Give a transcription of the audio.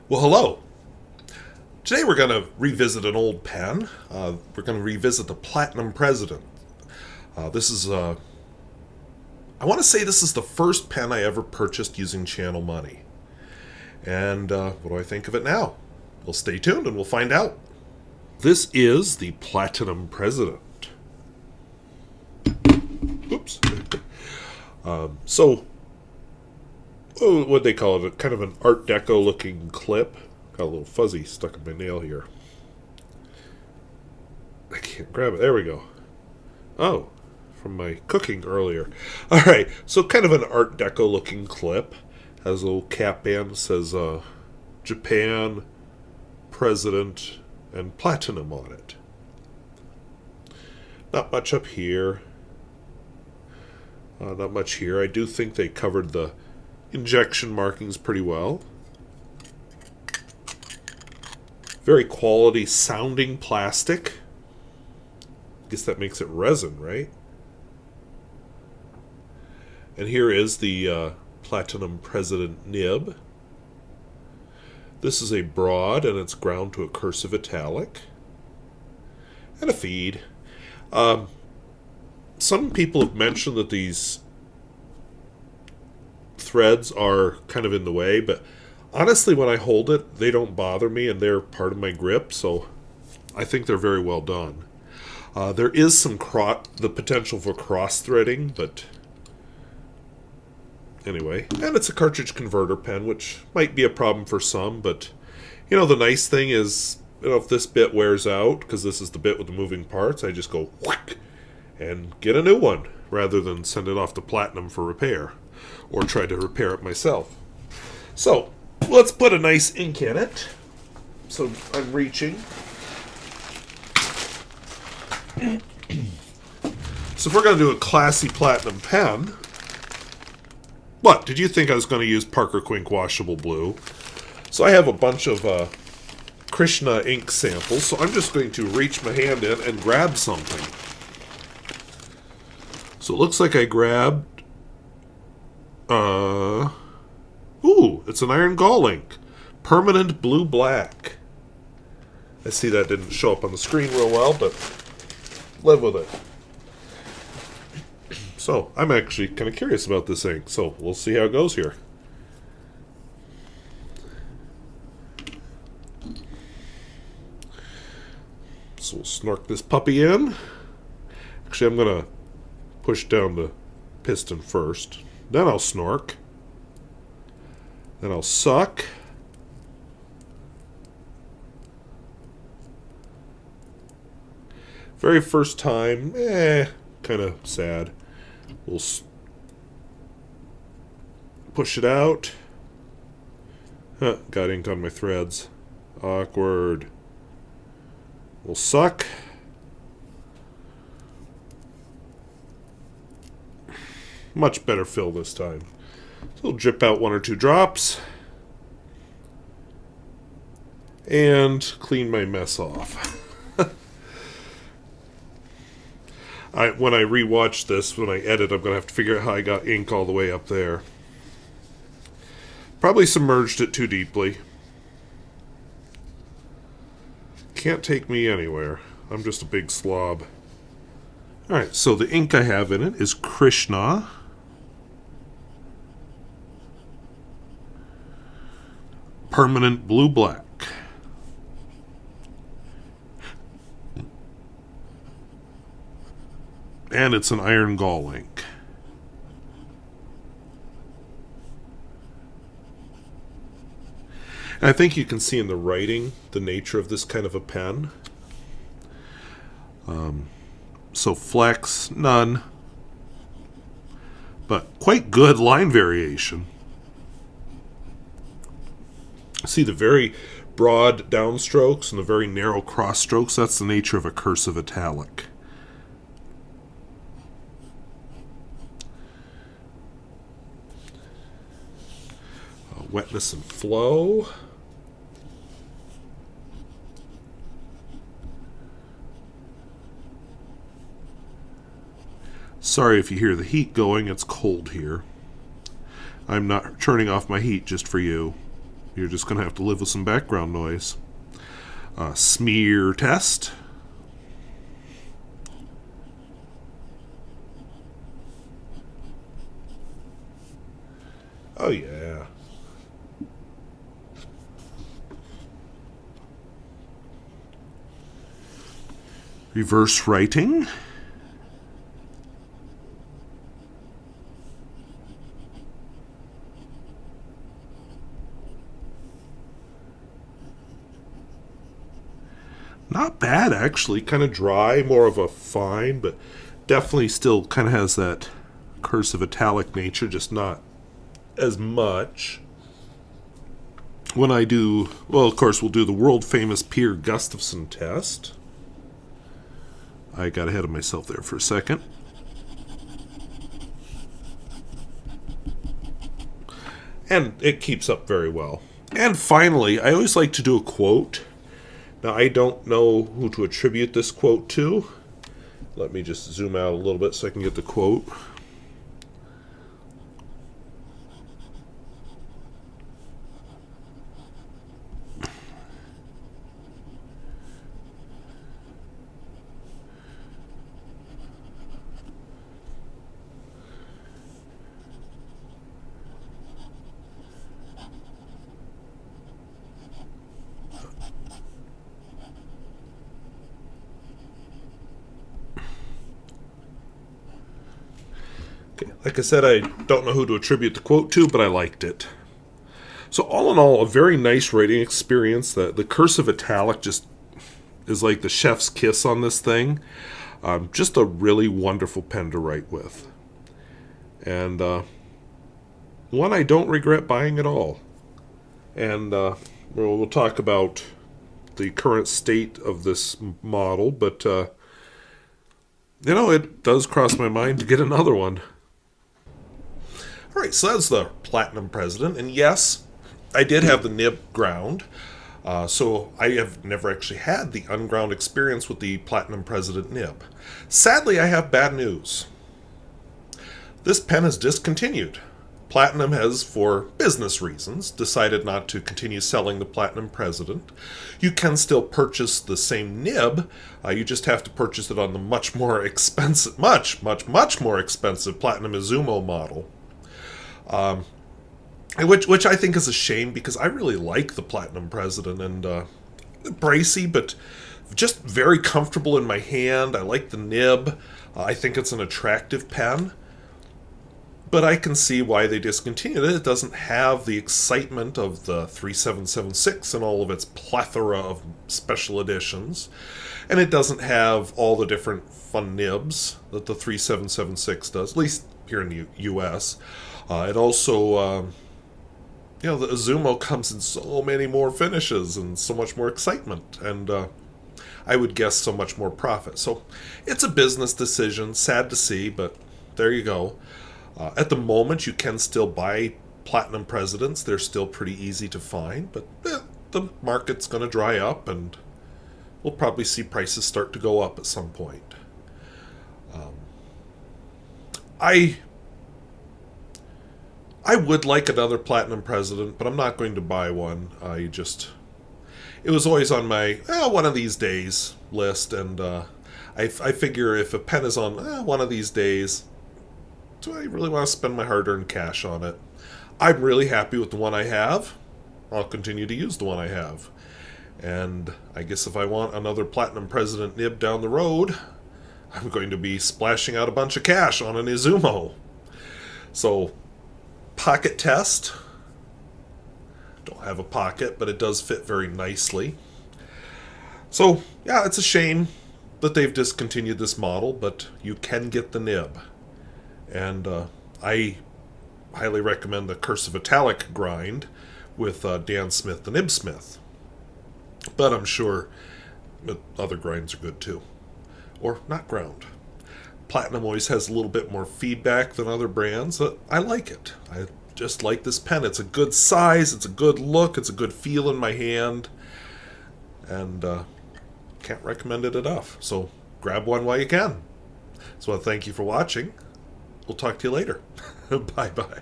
Well, hello. Today we're going to revisit an old pen. We're going to revisit the Platinum President. I want to say this is the first pen I ever purchased using channel money. And what do I think of it now? Well, stay tuned and we'll find out. This is the Platinum President. Oops. What'd they call it? Kind of an Art Deco looking clip. Got a little fuzzy stuck in my nail here. I can't grab it. There we go. Oh, from my cooking earlier. Alright, so kind of an Art Deco looking clip. Has a little cap band that says Japan, President, and Platinum on it. Not much up here. Not much here. I do think they covered the injection markings pretty well. Very quality sounding plastic. Guess that makes it resin, right? And here is the Platinum President nib. This is a broad and it's ground to a cursive italic. And a feed. Some people have mentioned that these threads are kind of in the way, but honestly, when I hold it, they don't bother me and they're part of my grip, so I think they're very well done. There is the potential for cross-threading, but anyway. And it's a cartridge converter pen, which might be a problem for some, but the nice thing is, if this bit wears out, because this is the bit with the moving parts, I just go whack and get a new one, rather than send it off to Platinum for repair, or try to repair it myself. So, let's put a nice ink in it. So, I'm reaching. So if we're going to do a classy Platinum pen, what? Did you think I was going to use Parker Quink washable blue? So I have a bunch of Krishna ink samples, so I'm just going to reach my hand in and grab something. So it looks like I grabbed... Ooh, it's an iron gall ink. Permanent blue-black. I see that didn't show up on the screen real well, but live with it. So, I'm actually kind of curious about this ink, so we'll see how it goes here. So we'll snork this puppy in. Actually, I'm going to push down the piston first. Then I'll snork. Then I'll suck. Very first time, kind of sad. We'll push it out. Got ink on my threads. Awkward. We'll suck. Much better fill this time. So we'll drip out 1 or 2 drops. And clean my mess off. When I rewatch this, when I edit, I'm going to have to figure out how I got ink all the way up there. Probably submerged it too deeply. Can't take me anywhere. I'm just a big slob. Alright, so the ink I have in it is Krishna. Permanent blue-black. And it's an iron gall ink. And I think you can see in the writing the nature of this kind of a pen. So flex, none. But quite good line variation. See the very broad downstrokes and the very narrow cross strokes? That's the nature of a cursive italic. Wetness and flow. Sorry if you hear the heat going, it's cold here. I'm not turning off my heat just for you. you're just going to have to live with some background noise. Smear test. Oh yeah. Reverse writing. Not bad, actually. Kind of dry, more of a fine, but definitely still kind of has that cursive italic nature, just not as much. When I do, well, of course, we'll do the world famous Peter Gustafson test. I got ahead of myself there for a second. And it keeps up very well. And finally, I always like to do a quote. Now, I don't know who to attribute this quote to. Let me just zoom out a little bit so I can get the quote. Okay, like I said, I don't know who to attribute the quote to, but I liked it. So all in all, a very nice writing experience. The cursive italic just is like the chef's kiss on this thing. Just a really wonderful pen to write with. And one I don't regret buying at all. And we'll talk about the current state of this model, but it does cross my mind to get another one. All right, so that's the Platinum President, and yes, I did have the nib ground, so I have never actually had the unground experience with the Platinum President nib. Sadly, I have bad news. This pen is discontinued. Platinum has, for business reasons, decided not to continue selling the Platinum President. You can still purchase the same nib, you just have to purchase it on the much more expensive Platinum Izumo model. Which I think is a shame, because I really like the Platinum President, and bracey, but just very comfortable in my hand. I like the nib. I think it's an attractive pen. But I can see why they discontinued it. It doesn't have the excitement of the 3776 and all of its plethora of special editions. And it doesn't have all the different fun nibs that the 3776 does, at least here in the US. It also, the Izumo comes in so many more finishes and so much more excitement, and I would guess so much more profit. So it's a business decision, sad to see, but there you go. At the moment, you can still buy Platinum Presidents. They're still pretty easy to find, but the market's going to dry up, and we'll probably see prices start to go up at some point. I would like another Platinum President, but I'm not going to buy one. It was always on my one of these days list, and I figure if a pen is on one of these days, do I really want to spend my hard-earned cash on it? I'm really happy with the one I have. I'll continue to use the one I have. And I guess if I want another Platinum President nib down the road, I'm going to be splashing out a bunch of cash on an Izumo. So, pocket test. Don't have a pocket, but it does fit very nicely. So, yeah, it's a shame that they've discontinued this model, but you can get the nib. And I highly recommend the cursive italic grind with Dan Smith, the Nibsmith. But I'm sure other grinds are good too. Or not ground. Platinum always has a little bit more feedback than other brands. I like it. I just like this pen. It's a good size, it's a good look, it's a good feel in my hand. And can't recommend it enough. So grab one while you can. So I thank you for watching. We'll talk to you later. Bye-bye.